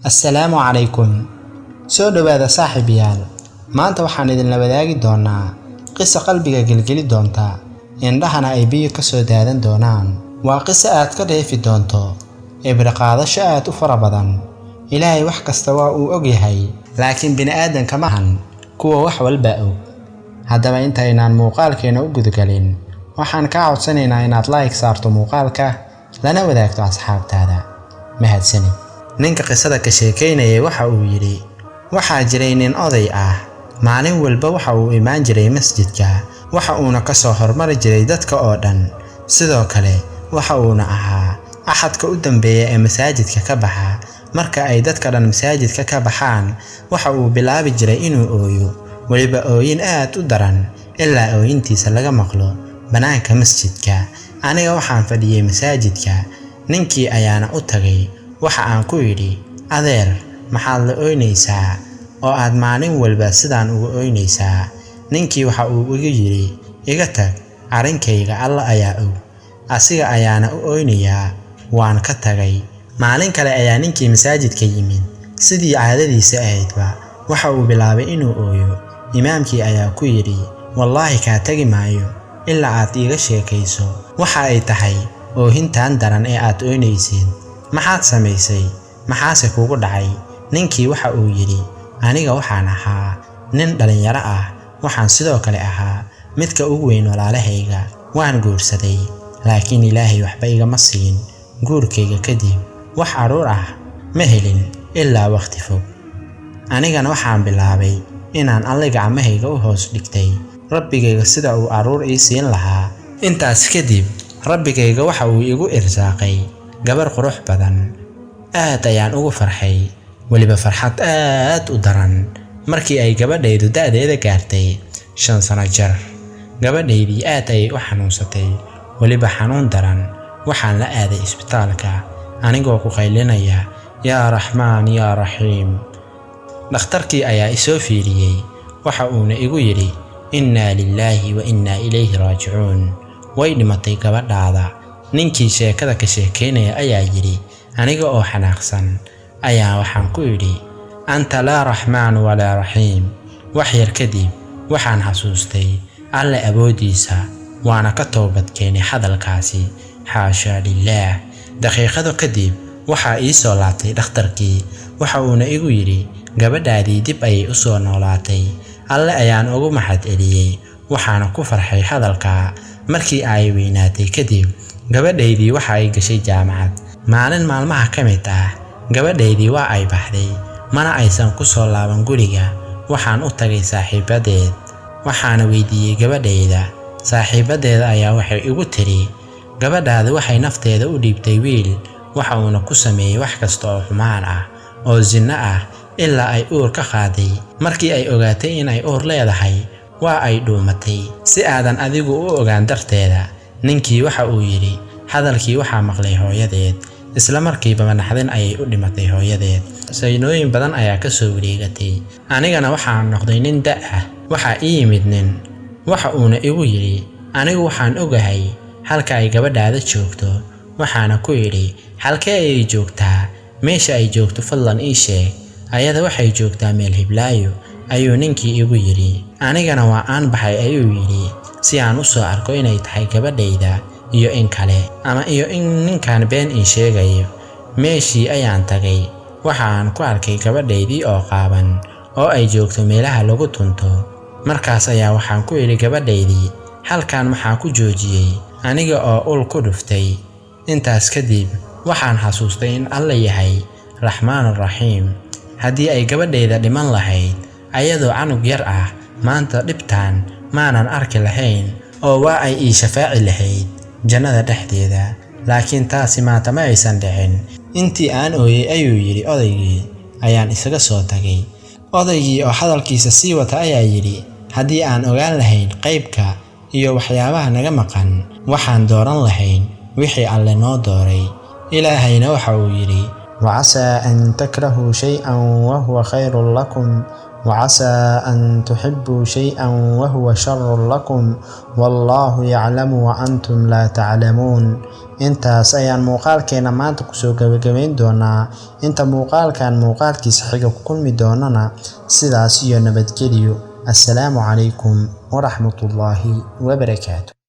السلام عليكم. soo dhawaada saaxiibayaal. maanta waxaan idin la wadaagi doonaa qiso qalbiga gelgeli doonta indhahana ay biyo ka soo daadan doonaan. waa qiso aad ka dheefi doonto ibra qaadasho aad u fara badan. ilaahay wax kasta waa uu og yahay, laakiin bini'aadanka ma ahan kuwa wax walba og. haddaba intaynaan muuqaalkeena u gudgalin, waxaan kaa codsanaynaa inaad like saarto muuqaalka lana wadaagto asxaabtaada. mahadsanid. ninka qisada ka sheekeynayay waxa uu yiri, waxaa jiray nin oday ah. maalin walba waxa uu imaan jiray masjidka, waxa uuna ka soo hormari jiray dadka oo dhan. sidoo kale waxa uuna ahaa axadka u dambeeya ee masaajidka ka baxa. marka ay dadka dhan masaajidka ka baxaan, waxa uu bilaabi jiray inuu ooyo, waliba ooyin aad u daran, ilaa ooyintiisa laga maqlo banaanka masjidka. aniga waxaan fadhiyay masaajidka, ninkii ayaana u tagay. waxa aan ku yidhi, adeer, maxaad la ooynaysaa oo aad maalin walba sidaan ugu ooynaysaa? ninkii waxa uu igu yidhi, iga tag, arrinkayga alla ayaa og, asiga ayaana u ooynayaa. waan ka tagay. maalin kale ayaa ninkii masaajidka yimid, sidii caadadiisa ahaydba waxa uu bilaabay inuu ooyo. imaamkii ayaa ku yidhi, wallaahi kaa tagi maayo ilaa aad iiga sheekayso waxa ay tahay oohintaan daran ee aad ooynaysid. maxaad samaysay? maxaase kugu dhacay? ninkii waxa uu yidhi, aniga waxaan ahaa nin dhalinyaro ah, waxaan sidoo kale ahaa midka ugu weyn walaalahayga. waan guursaday, laakiin ilaahay waxba igama siin. guurkayga kadib wax caruur ah ma helin ilaa waqti fog. anigana waxaan bilaabay inaan alle gacmahayga u hoos dhigtay rabbigayga sida uu caruur ii siin lahaa. intaas kadib rabbigayga waxa uu igu irsaaqay gabar qurux badan. aad ayaan ugu farxay, waliba farxad aad u daran markii ay gabadhaydu da'deeda gaartay 5 sano jir. gabadhaydii aad ayay u xanuunsatay, waliba xanuun daran. waxaan la aaday isbitaalka anigoo ku qaylinaya, yaa raxmaan yaa raxiim. dhakhtarkii ayaa isoo fiiriyey, waxa uuna igu yidhi, innaa lilaahi wa innaa ilayhi raajicuun. way dhimatay gabadhaada. ninkii sheekada ka sheekeynaya ayaa yidhi, aniga oo xanaaqsan ayaa waxaan ku idhi, anta laa raxmaan walaa raxiim. wax yar kadib waxaan xasuustay alle awoodiisa, waana ka toobad keenay hadalkaasi. xaashaa lillaah. daqiiqado kadib waxaa ii soo laabtay dhakhtarkii, waxa uuna igu yidhi, gabadhaadii dib ayay u soo noolaatay. alle ayaan ugu mahad celiyey, waxaana ku farxay hadalka. markii ay weynaatay kadib, gabadhaydii waxa ay gashay jaamacad. maalin maalmaha ka mid ah, gabadhaydii waa ay baxday, mana aysan ku soo laaban guriga. waxaan u tagay saaxiibadeed, waxaana weydiiyey gabadhayda. saaxiibadeeda ayaa waxay igu tiri, gabadhaada waxay nafteeda u dhiibtay wiil, waxa uuna ku sameeyey wax kasta oo xumaan ah oo zina ah ilaa ay uur ka qaaday. markii ay ogaatay in ay uur leedahay, waa ay dhuumatay si aadan adigu u ogaan darteeda. ninkii waxa uu yidhi, hadalkii waxaa maqlay hooyadeed, isla markiiba naxdin ayay u dhimatay hooyadeed. saynooyin badan ayaa ka soo wareegatay, anigana waxaan noqday nin da' ah. waxaa ii yimid nin, waxa uuna igu yidhi, anigu waxaan ogahay halka ay gabadhaada joogto. waxaana ku yidhi, halkee ayay joogtaa? meesha ay joogto fadlan ii sheeg. ayada waxay joogtaa meel hiblaayo, ayuu ninkii igu yidhi. anigana waa aan baxay ayuu yidhi, si aan u soo arko inay tahay gabadhayda iyo in kale, ama iyo in ninkan been ii sheegayo. meeshii ayaan tagay, waxaan ku arkay gabadhaydii oo qaaban, oo ay joogto meelaha lagu tunto. markaas ayaa waxaan ku idhi gabadhaydii, halkan maxaa ku joojiyey? aniga oo ul ku dhuftay. intaas kadib waxaan xasuustay in alle yahay raxmaan raxiim. haddii ay gabadhayda dhiman lahayd ayadoo canug yar ah, maanta dhibtaan maanan arki lahayn, oo waa ay ii shafaaci lahayd jannada dhexdeeda. laakiin taasi maanta ma aysan dhicin. intii aan ooyey ayuu yidhi odaygii, ayaan isaga soo tagay. odaygii oo hadalkiisa sii wata ayaa yidhi, haddii aan ogaan lahayn qaybka iyo waxyaabaha naga maqan, waxaan dooran lahayn wixii alle noo dooray. ilaahayna waxa uu yidhi, wacasaa an takrahuu shay-an wa huwa khayrun lakum, وعسى أن تحبوا شيئا وهو شر لكم والله يعلم وأنتم لا تعلمون. intaas ayaan muuqaalkeena maanta kusoo gabagabayn doonaa. inta muuqaalkan muuqaalkiisa xiga ku kulmi doonana sidaas iyo nabadgelyo. assalaamu calaykum waraxmatullaahi wabarakaatu.